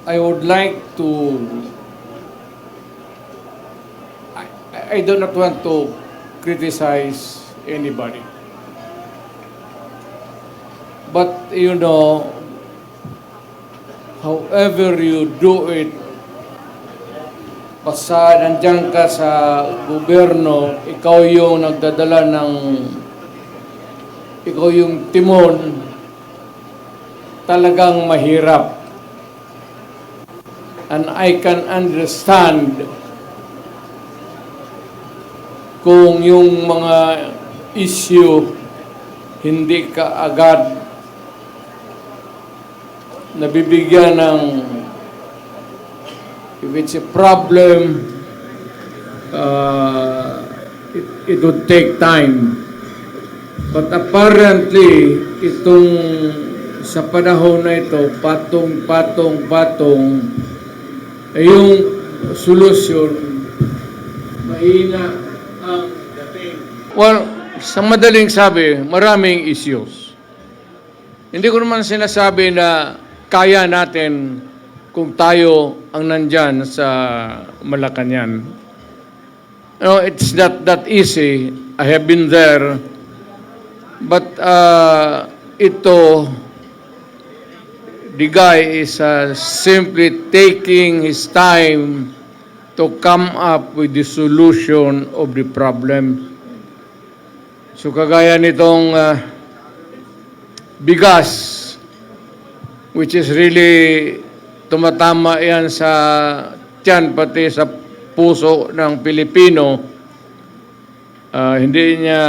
I would like to, I do not want to criticize anybody. But however you do it, basta nandiyan ka sa gobyerno, ikaw yung nagdadala ikaw yung timon, talagang mahirap. And I can understand kung yung mga issue hindi ka agad nabibigyan ng, if it's a problem, it would take time. But apparently, itong sa panahon na ito, patong, yung solusyon, mahina ang dating. Well, sa madaling sabi, maraming issues. Hindi ko naman sinasabi na kaya natin kung tayo ang nandyan sa Malacanang. It's not that easy. I have been there. But the guy is simply taking his time to come up with the solution of the problem. So kagaya nitong bigas, which is really tumatama yan sa tiyan pati sa puso ng Pilipino, hindi niya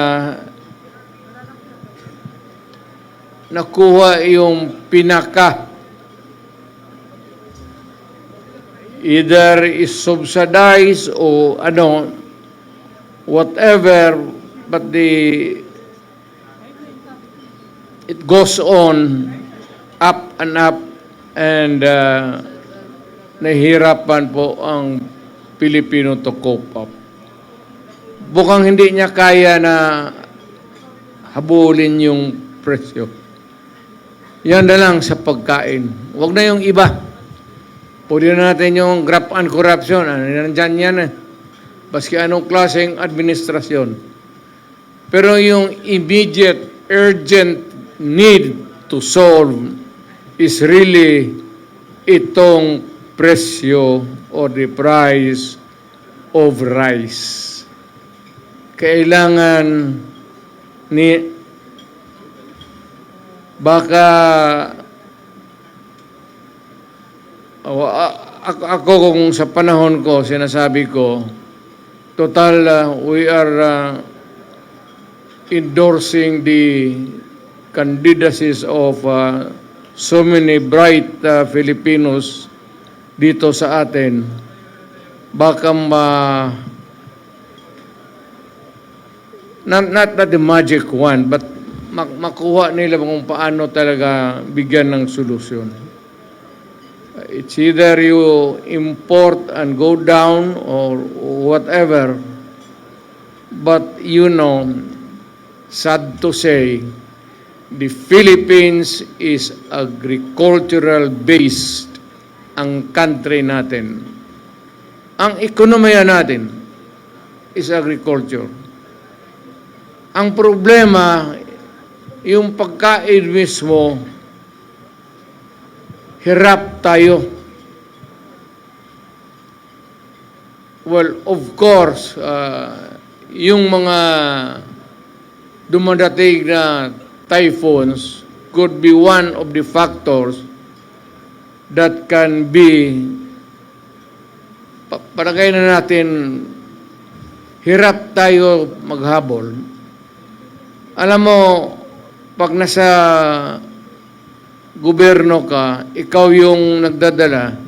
nakuha yung pinaka, either is subsidized o whatever, but it goes on up and nahihirapan po ang Pilipino to cope up. Bukang hindi niya kaya na habulin yung presyo. Yan na lang sa pagkain. Huwag na yung iba. Pwede na natin yung graft and corruption. Nandyan yan eh. Baski anong klaseng administrasyon. Pero yung immediate, urgent need to solve is really itong presyo or the price of rice. Kailangan baka ako kung sa panahon ko, sinasabi ko, total we are endorsing the candidacies of so many bright Filipinos dito sa atin. Baka not the magic one, but makuha nila kung paano talaga bigyan ng solusyon. It's either you import and go down or whatever, but sad to say, the Philippines is agricultural based ang country natin. Ang ekonomiya natin is agriculture. Ang problema, yung pagkain mismo, hirap tayo. Well, of course, yung mga dumadating na typhoons could be one of the factors that can be, palagay na natin, hirap tayo maghabol. Alam mo, pag nasa gobyerno ka, ikaw yung nagdadala,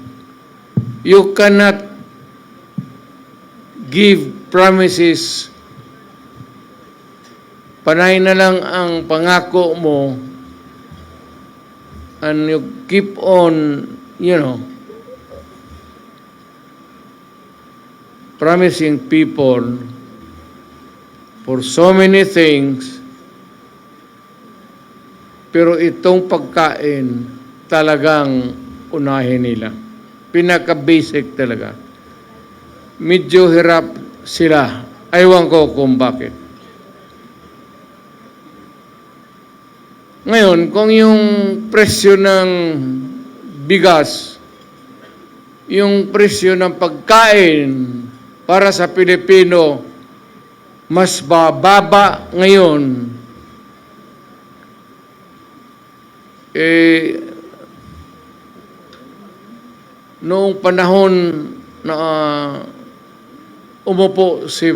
you cannot give promises. Panay na lang ang pangako mo and you keep on, promising people for so many things. Pero itong pagkain talagang unahin nila. Pinaka-basic talaga. Medyo hirap sila. Aywan ko kung bakit. Ngayon, kung yung presyo ng bigas, yung presyo ng pagkain para sa Pilipino mas bababa ngayon, noong panahon na umupo si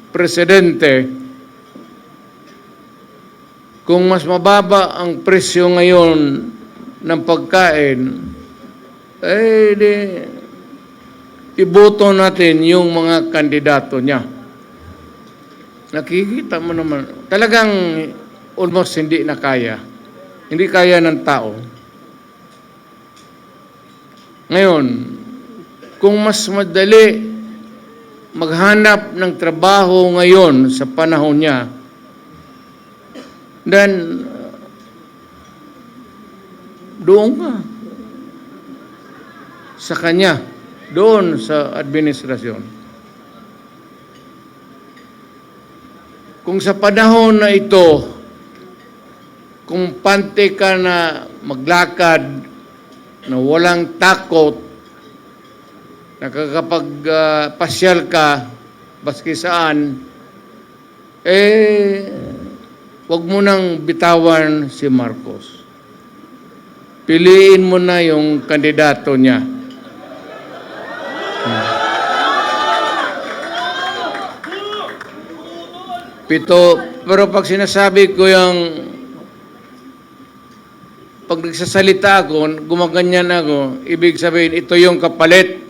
Presidente, kung mas mababa ang presyo ngayon ng pagkain, iboto natin yung mga kandidato niya. Nakikita mo naman, talagang almost hindi na kaya. Hindi kaya ng tao. Ngayon, kung mas madali maghanap ng trabaho ngayon sa panahon niya, then doon ka sa kanya, doon sa administrasyon. Kung sa panahon na ito, kung pante ka na maglakad, na walang takot, nakakapagpasyal ka, baski saan, wag mo nang bitawan si Marcos. Piliin mo na yung kandidato niya. Pero pag sinasabi ko yung, pag nagsasalita ako, gumaganyan ako, ibig sabihin, ito yung kapalit.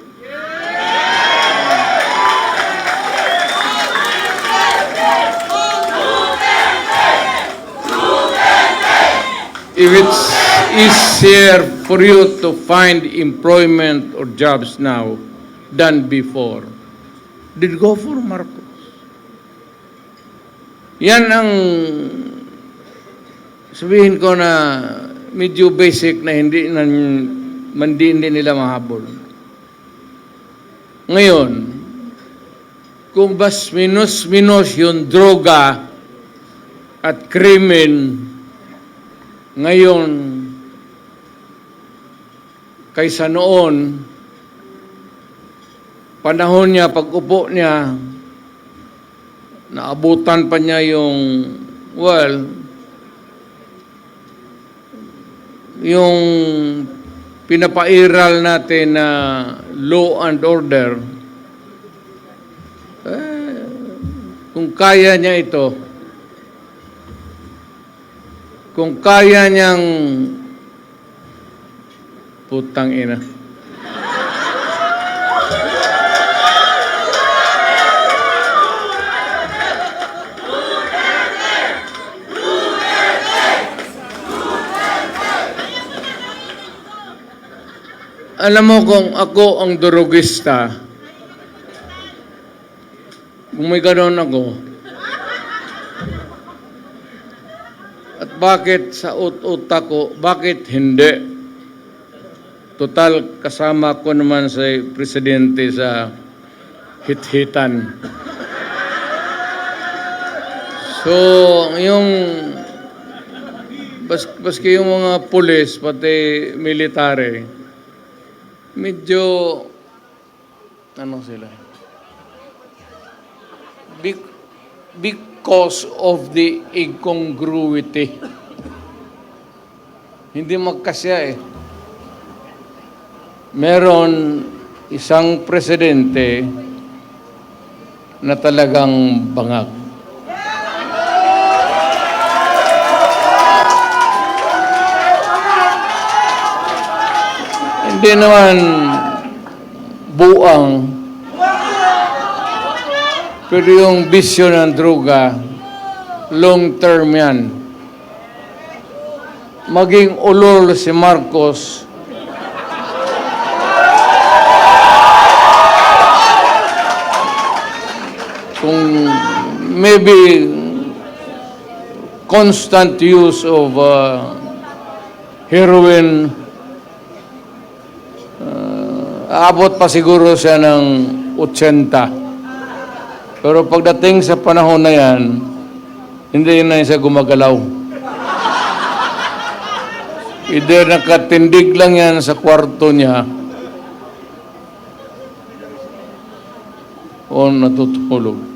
If it's easier for you to find employment or jobs now than before, then go for Marcos. Yan ang sabihin ko na medyo basic na hindi nila mahabol. Ngayon, kung bas minus yung droga at krimen ngayon kaysa noon, panahon niya, pag-upo niya, naabutan pa niya yung, yung pinapairal natin na law and order, kung kaya niya ito, kung kaya niyang putang ina. Alam mo, kung ako ang durugista, kung may gano'n ako, at bakit sa utak ko, bakit hindi? Total, kasama ko naman sa presidente sa hit-hitan. So, yung baski yung mga pulis, pati military, medyo, ano sila? Because of the incongruity. Hindi magkasya eh. Meron isang presidente na talagang bangag. Hindi naman buang, pero yung bisyo ng droga, long term yan. Maging ulol si Marcos, kung maybe constant use of heroin, Aabot pa siguro siya ng 80. Pero pagdating sa panahon na yan, hindi na siya gumagalaw. Either nakatindig lang yan sa kwarto niya o natutulog.